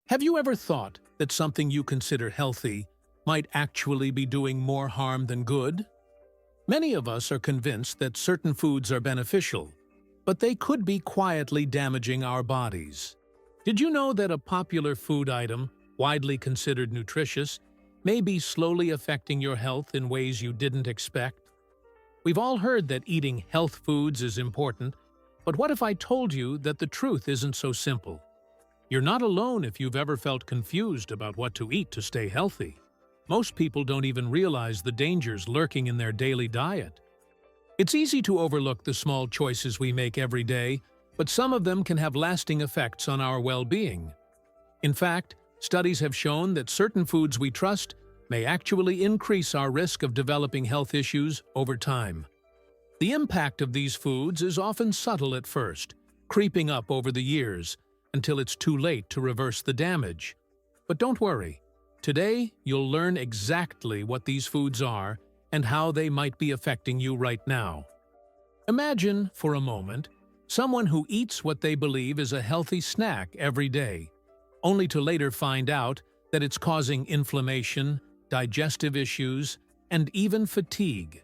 Have you ever thought that something you consider healthy might actually be doing more harm than good? Many of us are convinced that certain foods are beneficial, but they could be quietly damaging our bodies. Did you know that a popular food item, widely considered nutritious, may be slowly affecting your health in ways you didn't expect? We've all heard that eating health foods is important, but what if I told you that the truth isn't so simple? You're not alone if you've ever felt confused about what to eat to stay healthy. Most people don't even realize the dangers lurking in their daily diet. It's easy to overlook the small choices we make every day, but some of them can have lasting effects on our well-being. In fact, studies have shown that certain foods we trust may actually increase our risk of developing health issues over time. The impact of these foods is often subtle at first, creeping up over the years, until it's too late to reverse the damage. But don't worry. Today, you'll learn exactly what these foods are and how they might be affecting you right now. Imagine, for a moment, someone who eats what they believe is a healthy snack every day, only to later find out that it's causing inflammation, digestive issues, and even fatigue.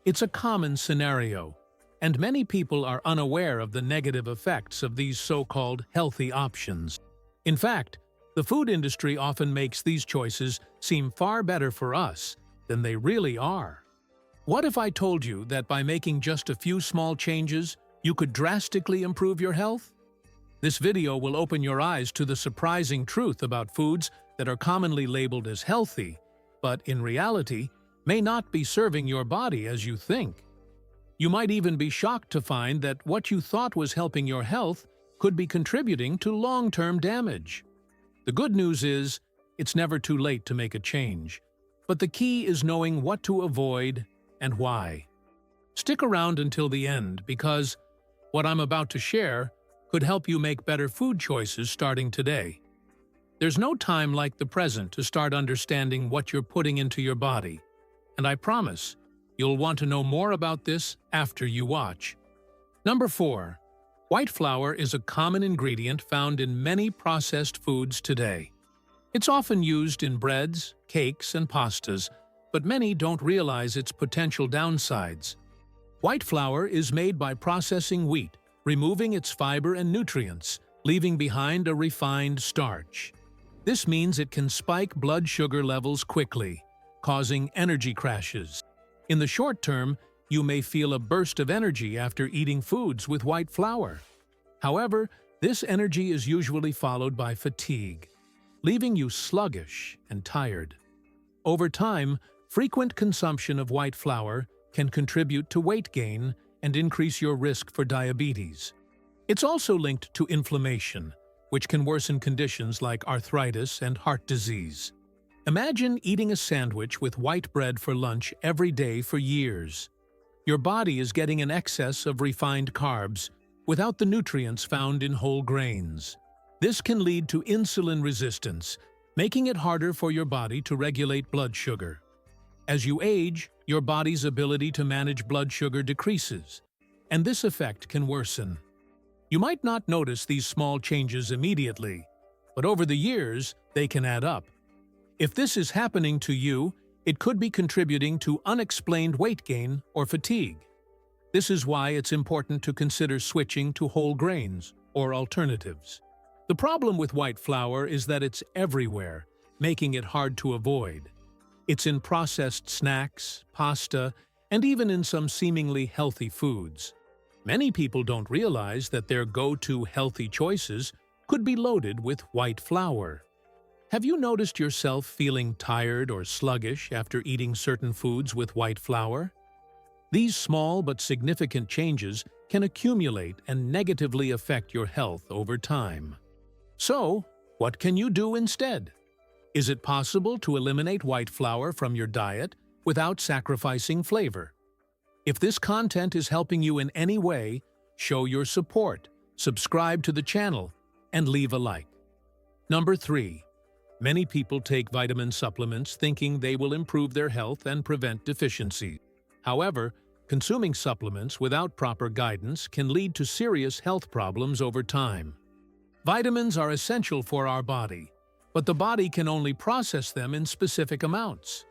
It's a common scenario, and many people are unaware of the negative effects of these so-called healthy options. In fact, the food industry often makes these choices seem far better for us than they really are. What if I told you that by making just a few small changes, you could drastically improve your health? This video will open your eyes to the surprising truth about foods that are commonly labeled as healthy, but in reality, may not be serving your body as you think. You might even be shocked to find that what you thought was helping your health could be contributing to long-term damage. The good news is, it's never too late to make a change, but the key is knowing what to avoid and why. Stick around until the end because what I'm about to share could help you make better food choices starting today. There's no time like the present to start understanding what you're putting into your body, and I promise you'll want to know more about this after you watch. Number 4. White flour is a common ingredient found in many processed foods today. It's often used in breads, cakes, and pastas, but many don't realize its potential downsides. White flour is made by processing wheat, removing its fiber and nutrients, leaving behind a refined starch. This means it can spike blood sugar levels quickly, causing energy crashes. In the short term, you may feel a burst of energy after eating foods with white flour. However, this energy is usually followed by fatigue, leaving you sluggish and tired. Over time, frequent consumption of white flour can contribute to weight gain and increase your risk for diabetes. It's also linked to inflammation, which can worsen conditions like arthritis and heart disease. Imagine eating a sandwich with white bread for lunch every day for years. Your body is getting an excess of refined carbs without the nutrients found in whole grains. This can lead to insulin resistance, making it harder for your body to regulate blood sugar. As you age, your body's ability to manage blood sugar decreases, and this effect can worsen. You might not notice these small changes immediately, but over the years, they can add up. If this is happening to you, it could be contributing to unexplained weight gain or fatigue. This is why it's important to consider switching to whole grains or alternatives. The problem with white flour is that it's everywhere, making it hard to avoid. It's in processed snacks, pasta, and even in some seemingly healthy foods. Many people don't realize that their go-to healthy choices could be loaded with white flour. Have you noticed yourself feeling tired or sluggish after eating certain foods with white flour? These small but significant changes can accumulate and negatively affect your health over time. So, what can you do instead? Is it possible to eliminate white flour from your diet without sacrificing flavor? If this content is helping you in any way, show your support, subscribe to the channel, and leave a like. Number 3. Many people take vitamin supplements thinking they will improve their health and prevent deficiencies. However, consuming supplements without proper guidance can lead to serious health problems over time. Vitamins are essential for our body, but the body can only process them in specific amounts.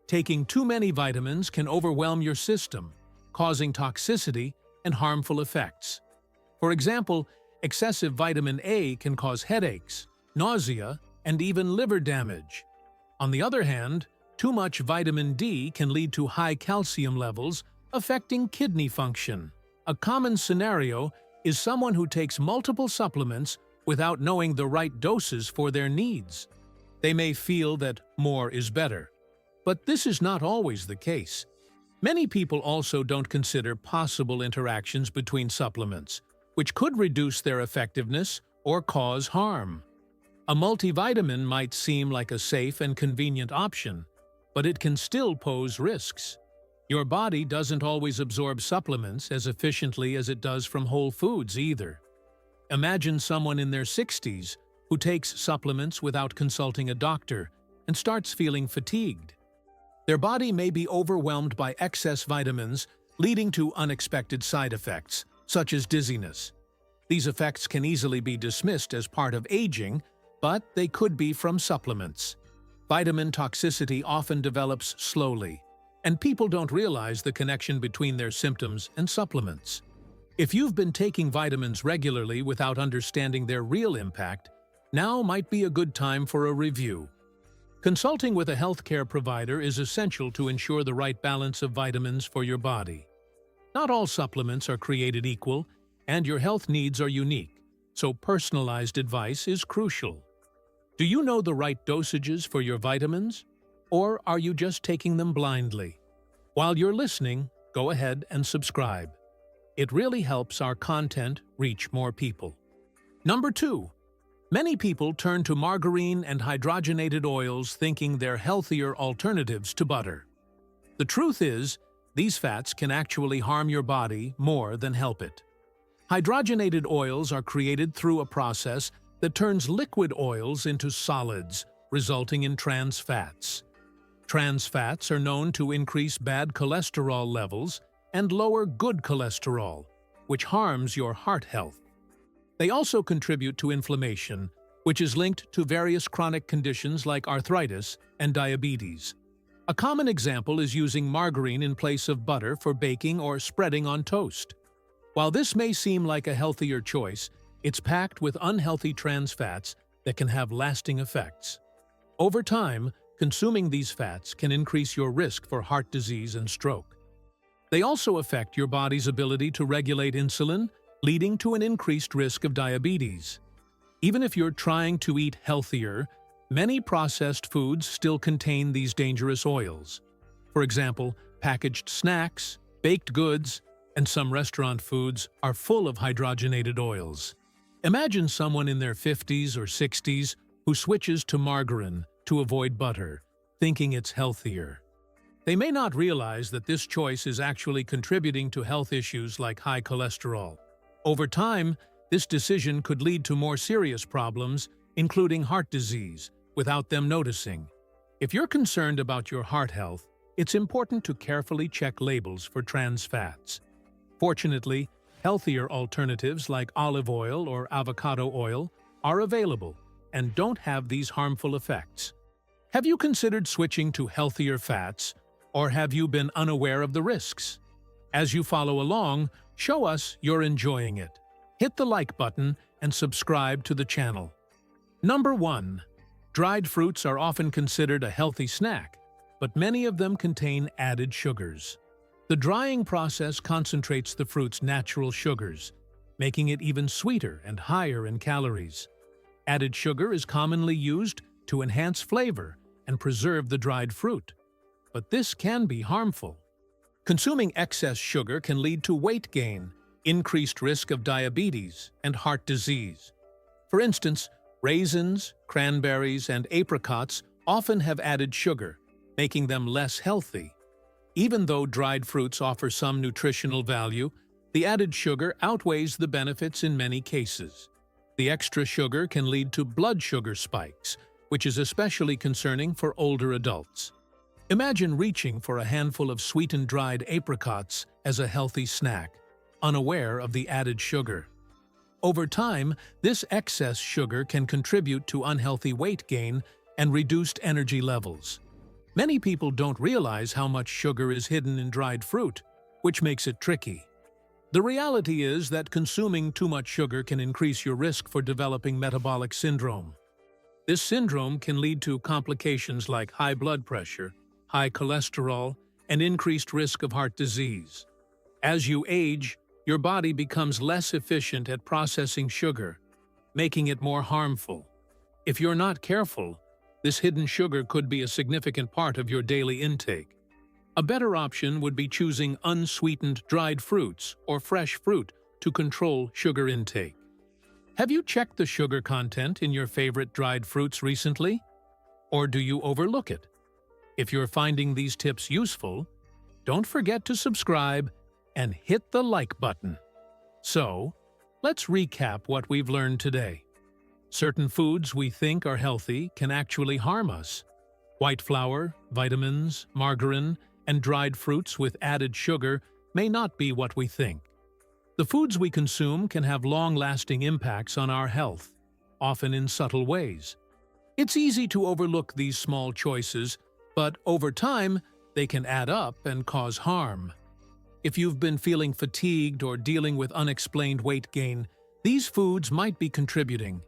Taking too many vitamins can overwhelm your system, causing toxicity and harmful effects. For example, excessive vitamin A can cause headaches, nausea, and even liver damage. On the other hand, too much vitamin D can lead to high calcium levels, affecting kidney function. A common scenario is someone who takes multiple supplements without knowing the right doses for their needs. They may feel that more is better, but this is not always the case. Many people also don't consider possible interactions between supplements, which could reduce their effectiveness or cause harm. A multivitamin might seem like a safe and convenient option, but it can still pose risks. Your body doesn't always absorb supplements as efficiently as it does from whole foods either. Imagine someone in their 60s who takes supplements without consulting a doctor and starts feeling fatigued. Their body may be overwhelmed by excess vitamins, leading to unexpected side effects, such as dizziness. These effects can easily be dismissed as part of aging, but they could be from supplements. Vitamin toxicity often develops slowly, and people don't realize the connection between their symptoms and supplements. If you've been taking vitamins regularly without understanding their real impact, now might be a good time for a review. Consulting with a healthcare provider is essential to ensure the right balance of vitamins for your body. Not all supplements are created equal, and your health needs are unique, so personalized advice is crucial. Do you know the right dosages for your vitamins, or are you just taking them blindly? While you're listening, go ahead and subscribe. It really helps our content reach more people. Number 2. Many people turn to margarine and hydrogenated oils thinking they're healthier alternatives to butter. The truth is, these fats can actually harm your body more than help it. Hydrogenated oils are created through a process that turns liquid oils into solids, resulting in trans fats. Trans fats are known to increase bad cholesterol levels and lower good cholesterol, which harms your heart health. They also contribute to inflammation, which is linked to various chronic conditions like arthritis and diabetes. A common example is using margarine in place of butter for baking or spreading on toast. While this may seem like a healthier choice, it's packed with unhealthy trans fats that can have lasting effects. Over time, consuming these fats can increase your risk for heart disease and stroke. They also affect your body's ability to regulate insulin, leading to an increased risk of diabetes. Even if you're trying to eat healthier, many processed foods still contain these dangerous oils. For example, packaged snacks, baked goods, and some restaurant foods are full of hydrogenated oils. Imagine someone in their 50s or 60s who switches to margarine to avoid butter, thinking it's healthier. They may not realize that this choice is actually contributing to health issues like high cholesterol. Over time, this decision could lead to more serious problems, including heart disease, without them noticing. If you're concerned about your heart health, it's important to carefully check labels for trans fats. Fortunately, healthier alternatives like olive oil or avocado oil are available and don't have these harmful effects. Have you considered switching to healthier fats, or have you been unaware of the risks? As you follow along, show us you're enjoying it. Hit the like button and subscribe to the channel. Number 1. Dried fruits are often considered a healthy snack, but many of them contain added sugars. The drying process concentrates the fruit's natural sugars, making it even sweeter and higher in calories. Added sugar is commonly used to enhance flavor and preserve the dried fruit, but this can be harmful. Consuming excess sugar can lead to weight gain, increased risk of diabetes, and heart disease. For instance, raisins, cranberries, and apricots often have added sugar, making them less healthy. Even though dried fruits offer some nutritional value, the added sugar outweighs the benefits in many cases. The extra sugar can lead to blood sugar spikes, which is especially concerning for older adults. Imagine reaching for a handful of sweetened dried apricots as a healthy snack, unaware of the added sugar. Over time, this excess sugar can contribute to unhealthy weight gain and reduced energy levels. Many people don't realize how much sugar is hidden in dried fruit, which makes it tricky. The reality is that consuming too much sugar can increase your risk for developing metabolic syndrome. This syndrome can lead to complications like high blood pressure, high cholesterol, and increased risk of heart disease. As you age, your body becomes less efficient at processing sugar, making it more harmful. If you're not careful, this hidden sugar could be a significant part of your daily intake. A better option would be choosing unsweetened dried fruits or fresh fruit to control sugar intake. Have you checked the sugar content in your favorite dried fruits recently? Or do you overlook it? If you're finding these tips useful, don't forget to subscribe and hit the like button. So, let's recap what we've learned today. Certain foods we think are healthy can actually harm us. White flour, vitamins, margarine, and dried fruits with added sugar may not be what we think. The foods we consume can have long-lasting impacts on our health, often in subtle ways. It's easy to overlook these small choices, but over time, they can add up and cause harm. If you've been feeling fatigued or dealing with unexplained weight gain, these foods might be contributing.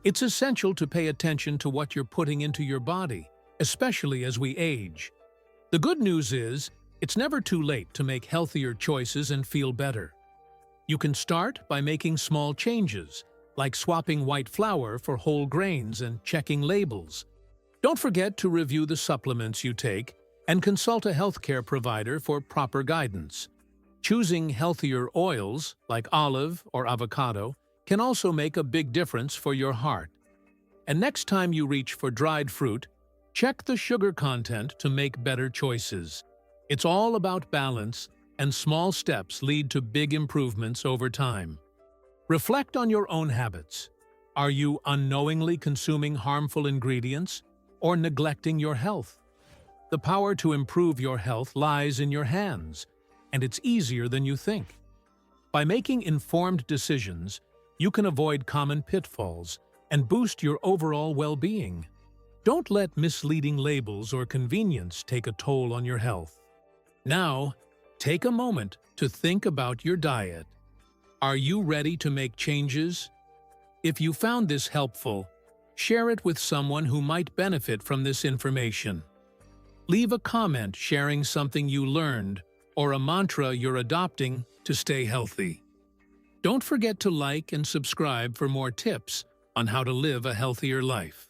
It's essential to pay attention to what you're putting into your body, especially as we age. The good news is, it's never too late to make healthier choices and feel better. You can start by making small changes, like swapping white flour for whole grains and checking labels. Don't forget to review the supplements you take and consult a healthcare provider for proper guidance. Choosing healthier oils, like olive or avocado, can also make a big difference for your heart. And next time you reach for dried fruit, check the sugar content to make better choices. It's all about balance, and small steps lead to big improvements over time. Reflect on your own habits. Are you unknowingly consuming harmful ingredients or neglecting your health? The power to improve your health lies in your hands, and it's easier than you think. By making informed decisions, you can avoid common pitfalls and boost your overall well-being. Don't let misleading labels or convenience take a toll on your health. Now, take a moment to think about your diet. Are you ready to make changes? If you found this helpful, share it with someone who might benefit from this information. Leave a comment sharing something you learned or a mantra you're adopting to stay healthy. Don't forget to like and subscribe for more tips on how to live a healthier life.